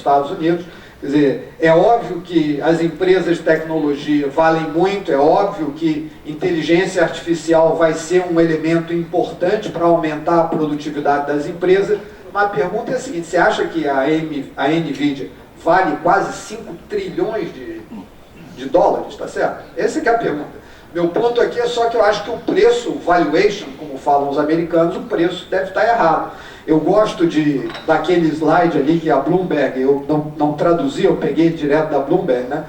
Estados Unidos. Quer dizer, é óbvio que as empresas de tecnologia valem muito, é óbvio que inteligência artificial vai ser um elemento importante para aumentar a produtividade das empresas, mas a pergunta é a seguinte: você acha que a NVIDIA vale quase 5 trilhões de dólares, tá certo? Essa que é a pergunta. Meu ponto aqui é só que eu acho que o preço, valuation, como falam os americanos, o preço deve estar errado. Eu gosto daquele slide ali que é a Bloomberg, eu não traduzi, eu peguei direto da Bloomberg, né?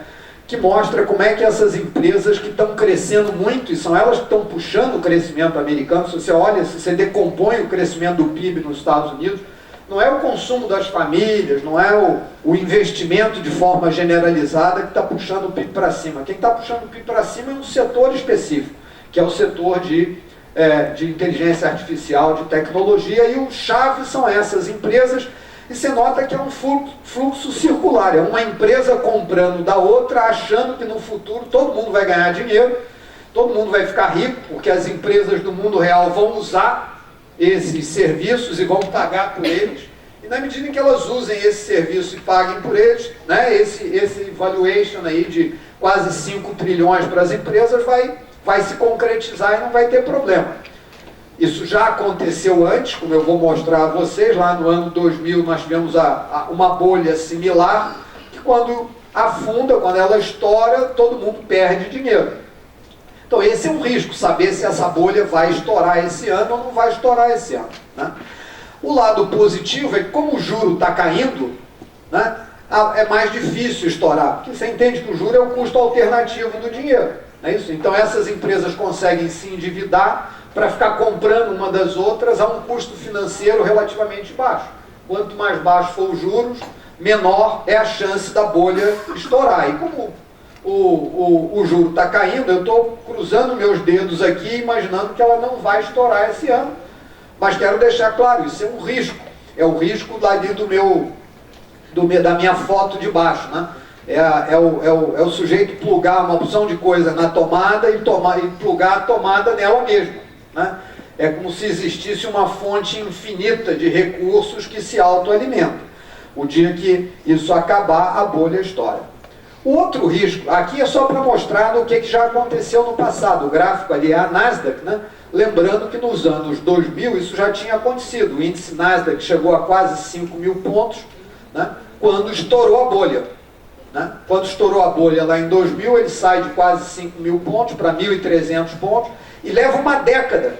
Que mostra como é que essas empresas que estão crescendo muito, e são elas que estão puxando o crescimento americano, se você olha, se você decompõe o crescimento do PIB nos Estados Unidos, não é o consumo das famílias, não é o investimento de forma generalizada que está puxando o PIB para cima. Quem está puxando o PIB para cima é um setor específico, que é o setor de inteligência artificial, de tecnologia, e o chave são essas empresas, e você nota que é um fluxo circular, é uma empresa comprando da outra, achando que no futuro todo mundo vai ganhar dinheiro, todo mundo vai ficar rico, porque as empresas do mundo real vão usar esses serviços e vão pagar por eles, e na medida em que elas usem esse serviço e paguem por eles, né, esse valuation aí de quase 5 trilhões para as empresas vai se concretizar e não vai ter problema. Isso já aconteceu antes, como eu vou mostrar a vocês, lá no ano 2000 nós tivemos uma bolha similar, que quando afunda, quando ela estoura, todo mundo perde dinheiro. Então esse é um risco, saber se essa bolha vai estourar esse ano ou não vai estourar esse ano, né? O lado positivo é que como o juro está caindo, né, é mais difícil estourar, porque você entende que o juro é o custo alternativo do dinheiro, não é isso? Então essas empresas conseguem se endividar para ficar comprando uma das outras a um custo financeiro relativamente baixo. Quanto mais baixo for os juros, menor é a chance da bolha estourar. E como o juro está caindo, eu estou cruzando meus dedos aqui, imaginando que ela não vai estourar esse ano, mas quero deixar claro, isso é um risco. É o risco dali da minha foto de baixo, né? É o sujeito plugar uma opção de coisa na tomada e plugar a tomada nela mesma, né? É como se existisse uma fonte infinita de recursos que se autoalimentam. O dia que isso acabar, a bolha estoura. O outro risco, aqui é só para mostrar o que já aconteceu no passado. O gráfico ali é a Nasdaq, né? Lembrando que nos anos 2000 isso já tinha acontecido. O índice Nasdaq chegou a quase 5 mil pontos, né, quando estourou a bolha. Né? Quando estourou a bolha lá em 2000, ele sai de quase 5 mil pontos para 1.300 pontos e leva uma década.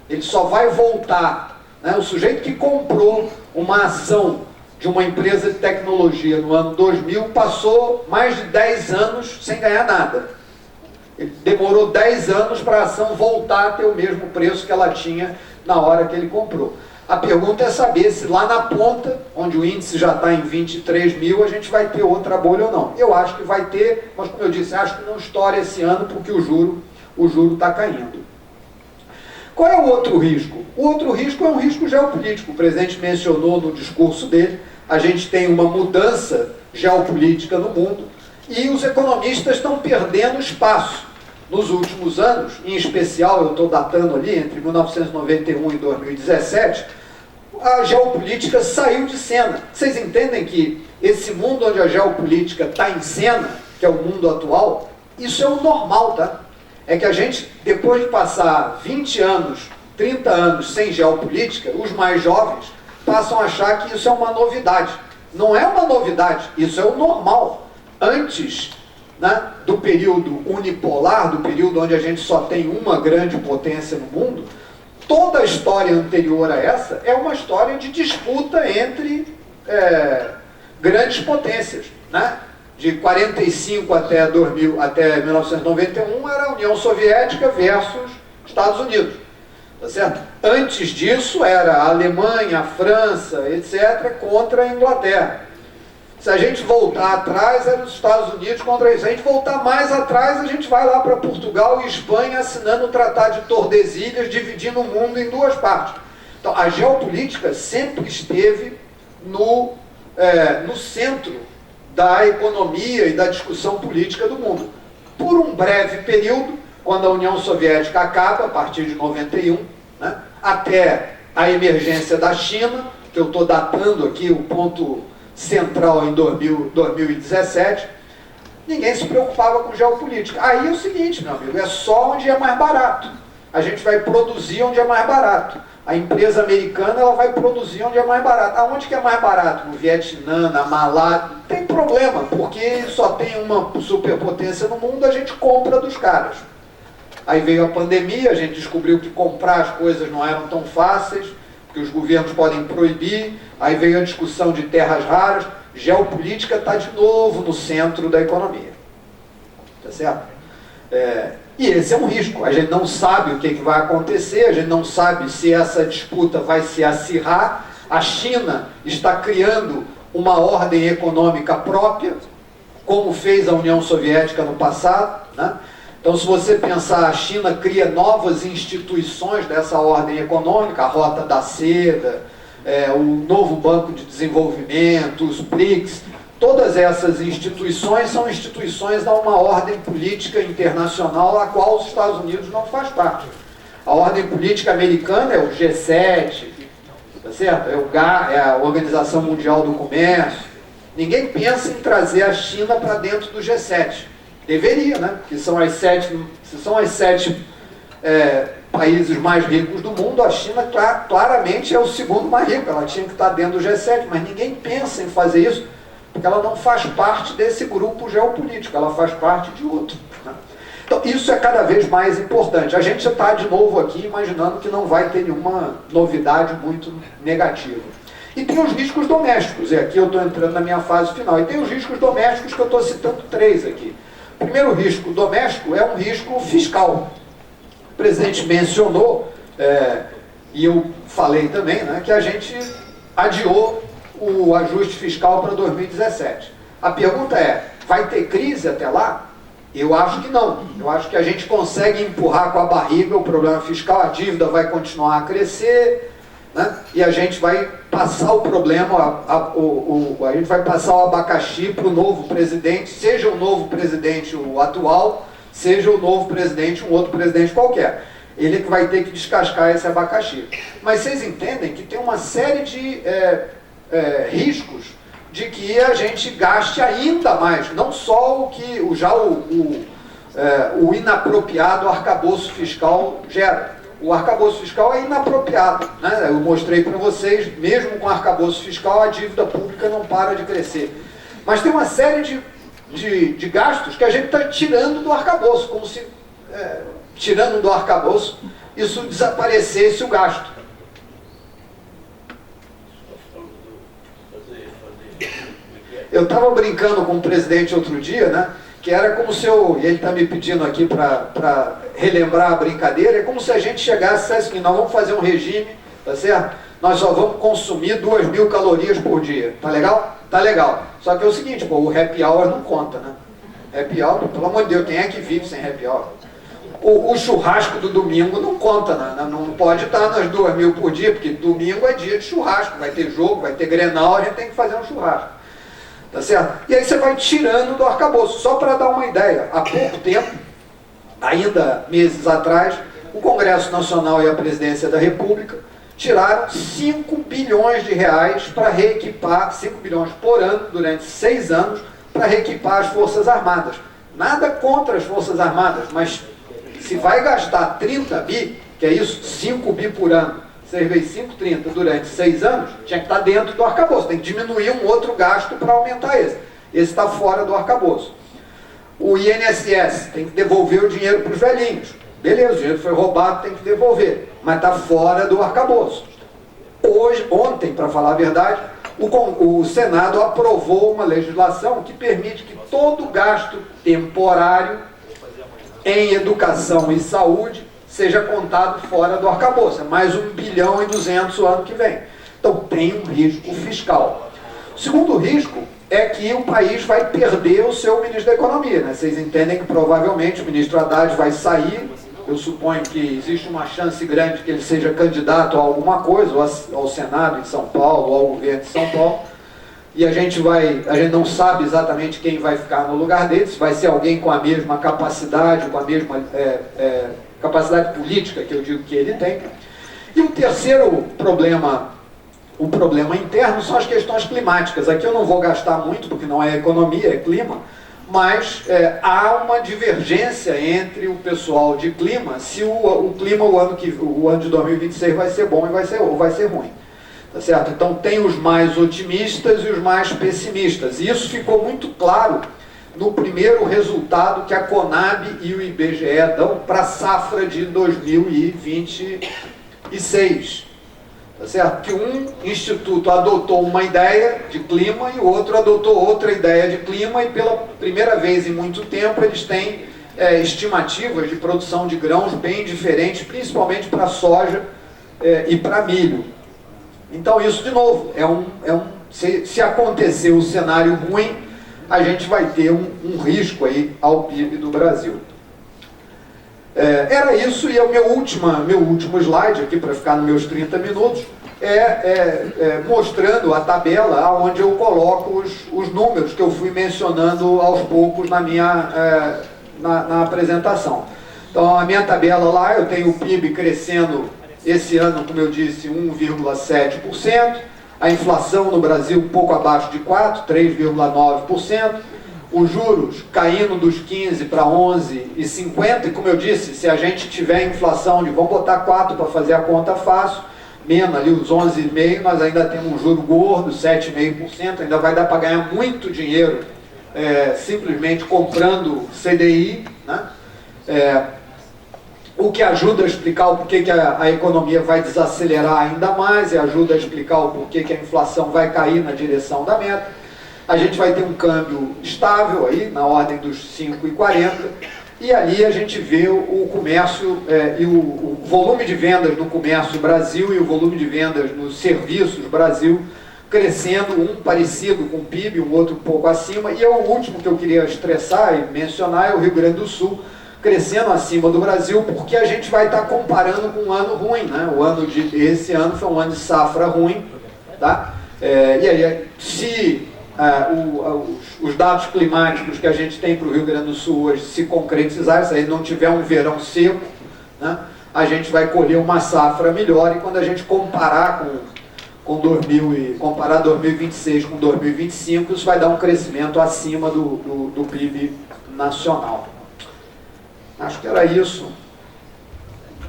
Ele só vai voltar. Né? O sujeito que comprou uma ação de uma empresa de tecnologia no ano 2000 passou mais de 10 anos sem ganhar nada. Ele demorou 10 anos para a ação voltar a ter o mesmo preço que ela tinha na hora que ele comprou. A pergunta é saber se lá na ponta, onde o índice já está em 23 mil, a gente vai ter outra bolha ou não. Eu acho que vai ter, mas como eu disse, acho que não estoura esse ano porque o juro está caindo. Qual é o outro risco? O outro risco é um risco geopolítico. O presidente mencionou no discurso dele, a gente tem uma mudança geopolítica no mundo e os economistas estão perdendo espaço. Nos últimos anos, em especial, eu estou datando ali, entre 1991 e 2017, a geopolítica saiu de cena. Vocês entendem que esse mundo onde a geopolítica está em cena, que é o mundo atual, isso é o normal, tá? É que a gente, depois de passar 20 anos, 30 anos sem geopolítica, os mais jovens passam a achar que isso é uma novidade. Não é uma novidade, isso é o normal. Antes, né, do período unipolar, do período onde a gente só tem uma grande potência no mundo, toda a história anterior a essa é uma história de disputa entre grandes potências, né? De 45 até 2000, até 1991 era a União Soviética versus Estados Unidos, tá certo? Antes disso era a Alemanha, a França, etc., contra a Inglaterra. Se a gente voltar atrás, era os Estados Unidos contra isso. Se a gente voltar mais atrás, a gente vai lá para Portugal e Espanha assinando o Tratado de Tordesilhas, dividindo o mundo em duas partes. Então, a geopolítica sempre esteve no centro da economia e da discussão política do mundo. Por um breve período, quando a União Soviética acaba, a partir de 91, né, até a emergência da China, que eu estou datando aqui o ponto central em 2017, ninguém se preocupava com geopolítica. Aí é o seguinte, meu amigo, é só onde é mais barato. A gente vai produzir onde é mais barato. A empresa americana ela vai produzir onde é mais barato. Aonde que é mais barato? No Vietnã, na Malásia? Não tem problema, porque só tem uma superpotência no mundo, a gente compra dos caras. Aí veio a pandemia, a gente descobriu que comprar as coisas não eram tão fáceis, que os governos podem proibir. Aí veio a discussão de terras raras. Geopolítica está de novo no centro da economia. Tá certo? E esse é um risco. A gente não sabe o que vai acontecer, a gente não sabe se essa disputa vai se acirrar. A China está criando uma ordem econômica própria, como fez a União Soviética no passado, né? Então, se você pensar, a China cria novas instituições dessa ordem econômica, a Rota da Seda, o novo Banco de Desenvolvimento, os BRICS, todas essas instituições são instituições de uma ordem política internacional a qual os Estados Unidos não faz parte. A ordem política americana é o G7, tá certo? É a Organização Mundial do Comércio. Ninguém pensa em trazer a China para dentro do G7. Deveria, né? Porque são as sete países mais ricos do mundo. A China claramente é o segundo mais rico. Ela tinha que estar dentro do G7, mas ninguém pensa em fazer isso, porque ela não faz parte desse grupo geopolítico, ela faz parte de outro, né? Então isso é cada vez mais importante. A gente já está de novo aqui imaginando que não vai ter nenhuma novidade muito negativa. E tem os riscos domésticos, e aqui eu estou entrando na minha fase final. E tem os riscos domésticos que eu estou citando 3 aqui. O primeiro risco doméstico é um risco fiscal. O presidente mencionou, e eu falei também, né, que a gente adiou o ajuste fiscal para 2017. A pergunta é, vai ter crise até lá? Eu acho que não. Eu acho que a gente consegue empurrar com a barriga o problema fiscal, a dívida vai continuar a crescer, né? E a gente vai passar o problema, a gente vai passar o abacaxi para o novo presidente, seja o novo presidente o atual, seja o novo presidente um outro presidente qualquer. Ele que vai ter que descascar esse abacaxi. Mas vocês entendem que tem uma série de riscos de que a gente gaste ainda mais, não só o que o inapropriado arcabouço fiscal gera. O arcabouço fiscal é inapropriado, né? Eu mostrei para vocês, mesmo com arcabouço fiscal, a dívida pública não para de crescer. Mas tem uma série de gastos que a gente está tirando do arcabouço, como se, tirando do arcabouço, isso desaparecesse o gasto. Eu estava brincando com o presidente outro dia, né? Que era como se e ele está me pedindo aqui para relembrar a brincadeira, é como se a gente chegasse e dissesse que nós vamos fazer um regime, tá certo? Nós só vamos consumir 2.000 calorias por dia, tá legal? Tá legal. Só que é o seguinte, pô, o happy hour não conta, né? Happy hour, pelo amor de Deus, quem é que vive sem happy hour? O churrasco do domingo não conta, né? Não pode estar nas 2.000 por dia, porque domingo é dia de churrasco, vai ter jogo, vai ter Grenal, a gente tem que fazer um churrasco. Tá certo? E aí você vai tirando do arcabouço. Só para dar uma ideia, há pouco tempo, ainda meses atrás, o Congresso Nacional e a Presidência da República tiraram 5 bilhões de reais para reequipar, 5 bilhões por ano, durante 6 anos, para reequipar as Forças Armadas. Nada contra as Forças Armadas, mas se vai gastar 30 bi, que é isso, 5 bi por ano, 6 vezes 5, 30, durante 6 anos, tinha que estar dentro do arcabouço. Tem que diminuir um outro gasto para aumentar esse. Esse está fora do arcabouço. O INSS tem que devolver o dinheiro para os velhinhos. Beleza, o dinheiro foi roubado, tem que devolver. Mas está fora do arcabouço. Ontem, para falar a verdade, o Senado aprovou uma legislação que permite que todo gasto temporário em educação e saúde seja contado fora do arcabouço. É mais 1,2 bilhão o ano que vem. Então tem um risco fiscal. O segundo risco é que o país vai perder o seu ministro da Economia, né? Vocês entendem que provavelmente o ministro Haddad vai sair. Eu suponho que existe uma chance grande que ele seja candidato a alguma coisa, ou ao Senado em São Paulo, ou ao governo de São Paulo. E a gente não sabe exatamente quem vai ficar no lugar dele, se vai ser alguém com a mesma capacidade, com a mesma capacidade política que eu digo que ele tem. E o terceiro problema O problema interno são as questões climáticas. Aqui eu não vou gastar muito, porque não é economia, é clima, mas há uma divergência entre o pessoal de clima, se o clima, o ano de 2026 vai ser bom ou vai ser ruim. Tá certo? Então tem os mais otimistas e os mais pessimistas. E isso ficou muito claro no primeiro resultado que a Conab e o IBGE dão para a safra de 2026. Tá certo? Que um instituto adotou uma ideia de clima e o outro adotou outra ideia de clima, e pela primeira vez em muito tempo eles têm estimativas de produção de grãos bem diferentes, principalmente para soja e para milho. Então isso, de novo, se acontecer o cenário ruim, a gente vai ter um risco aí ao PIB do Brasil. Era isso, e o meu último slide aqui, para ficar nos meus 30 minutos, mostrando a tabela onde eu coloco os números que eu fui mencionando aos poucos na apresentação. Então, a minha tabela lá, eu tenho o PIB crescendo esse ano, como eu disse, 1,7%, a inflação no Brasil um pouco abaixo de 4%, 3,9%, os juros caindo dos 15 para 11,50, e como eu disse, se a gente tiver inflação de, vamos botar 4 para fazer a conta fácil, menos ali os 11,5, nós ainda temos um juro gordo, 7,5%, ainda vai dar para ganhar muito dinheiro simplesmente comprando CDI, né? O que ajuda a explicar o porquê que a economia vai desacelerar ainda mais, e ajuda a explicar o porquê que a inflação vai cair na direção da meta. A gente vai ter um câmbio estável aí, na ordem dos 5,40, e ali a gente vê o comércio e o volume de vendas no comércio Brasil e o volume de vendas nos serviços Brasil crescendo, um parecido com o PIB, um outro um pouco acima, e o último que eu queria estressar e mencionar é o Rio Grande do Sul, crescendo acima do Brasil, porque a gente vai estar comparando com um ano ruim, né? Esse ano foi um ano de safra ruim, tá? E aí, se os dados climáticos que a gente tem para o Rio Grande do Sul hoje se concretizarem, se aí não tiver um verão seco, né, a gente vai colher uma safra melhor, e quando a gente comparar comparar 2026 com 2025, isso vai dar um crescimento acima do PIB nacional. Acho que era isso.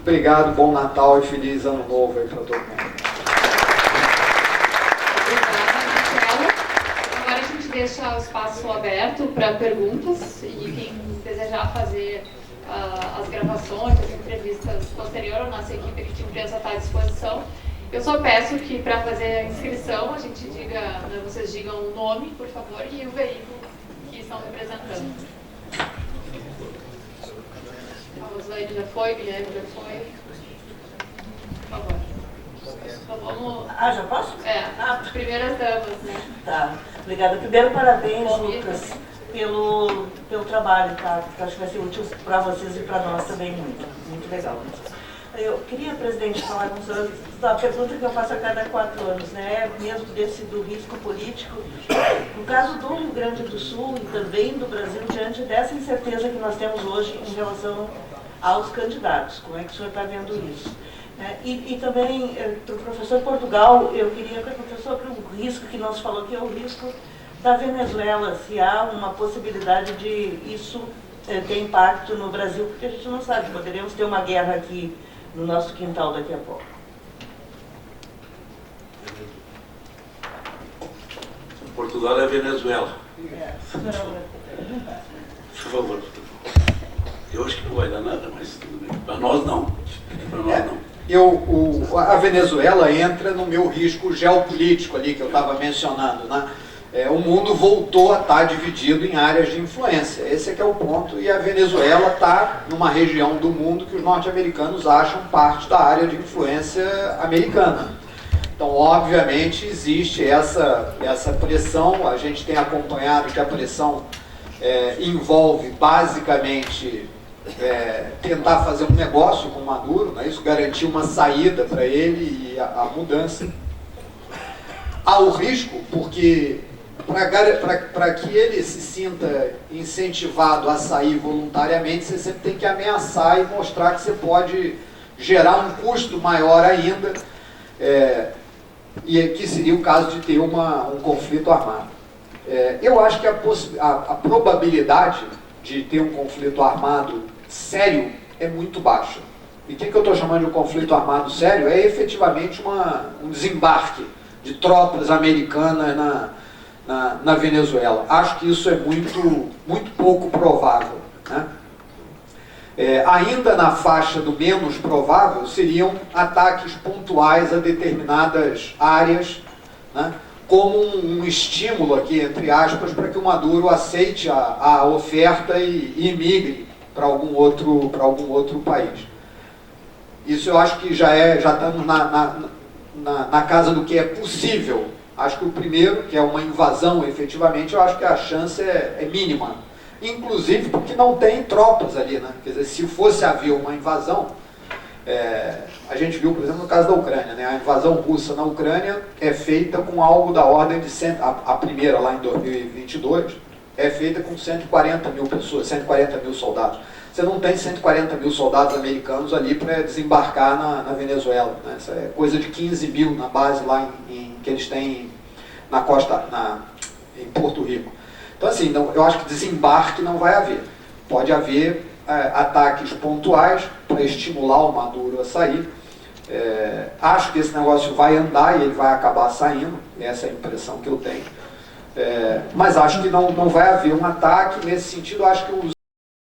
Obrigado, bom Natal e feliz Ano Novo aí para todo mundo. Deixa o espaço aberto para perguntas, e quem desejar fazer as gravações, as entrevistas posteriores, a nossa equipe aqui de imprensa está à disposição. Eu só peço que, para fazer a inscrição, a gente diga, né, vocês digam o nome, por favor, e o veículo que estão representando. A Rosane já foi, Guilherme já foi. Por favor. Então vamos... já posso? Primeiras damas, né? Tá, obrigada. Primeiro, parabéns, Lucas, pelo trabalho, tá? Porque acho que vai ser útil para vocês e para nós também muito. Muito legal. Eu queria, presidente, falar com o senhor da pergunta que eu faço a cada 4 anos, né? Mesmo do risco político. No caso do Rio Grande do Sul e também do Brasil, diante dessa incerteza que nós temos hoje em relação aos candidatos, como é que o senhor está vendo isso? E também, para o professor Portugal, eu queria perguntar sobre o risco que nós falou, que é o risco da Venezuela, se há uma possibilidade de isso ter impacto no Brasil, porque a gente não sabe, poderíamos ter uma guerra aqui no nosso quintal daqui a pouco. Portugal é Venezuela. Por favor. Eu acho que não vai dar nada, mas tudo bem. Para nós não. Para nós não. A Venezuela entra no meu risco geopolítico ali que eu estava mencionando, né? O mundo voltou a estar dividido em áreas de influência. Esse é que é o ponto. E a Venezuela está numa região do mundo que os norte-americanos acham parte da área de influência americana. Então, obviamente, existe essa pressão. A gente tem acompanhado que a pressão envolve basicamente tentar fazer um negócio com o Maduro, né? Isso garantir uma saída para ele e a mudança. Há o risco, porque para que ele se sinta incentivado a sair voluntariamente, você sempre tem que ameaçar e mostrar que você pode gerar um custo maior ainda. e que seria o caso de ter um conflito armado. Eu acho que a probabilidade de ter um conflito armado sério é muito baixa. E o que eu estou chamando de um conflito armado sério é efetivamente um desembarque de tropas americanas na Venezuela. Acho que isso é muito pouco provável, né? Ainda na faixa do menos provável seriam ataques pontuais a determinadas áreas, né, como um estímulo aqui, entre aspas, para que o Maduro aceite a oferta e migre para algum outro país. Isso eu acho que já estamos na casa do que é possível. Acho que o primeiro, que é uma invasão efetivamente, eu acho que a chance é mínima. Inclusive porque não tem tropas ali, né? Quer dizer, se fosse haver uma invasão, a gente viu, por exemplo, no caso da Ucrânia, né? A invasão russa na Ucrânia é feita com algo da ordem de a primeira lá em 2022 é feita com 140 mil pessoas, 140 mil soldados. Você não tem 140 mil soldados americanos ali para desembarcar na Venezuela, né? Isso é coisa de 15 mil na base lá que eles têm na costa, em Porto Rico. Então, assim, eu acho que desembarque não vai haver. Pode haver ataques pontuais para estimular o Maduro a sair. Acho que esse negócio vai andar e ele vai acabar saindo. Essa é a impressão que eu tenho. Mas acho que não vai haver um ataque. Nesse sentido, acho que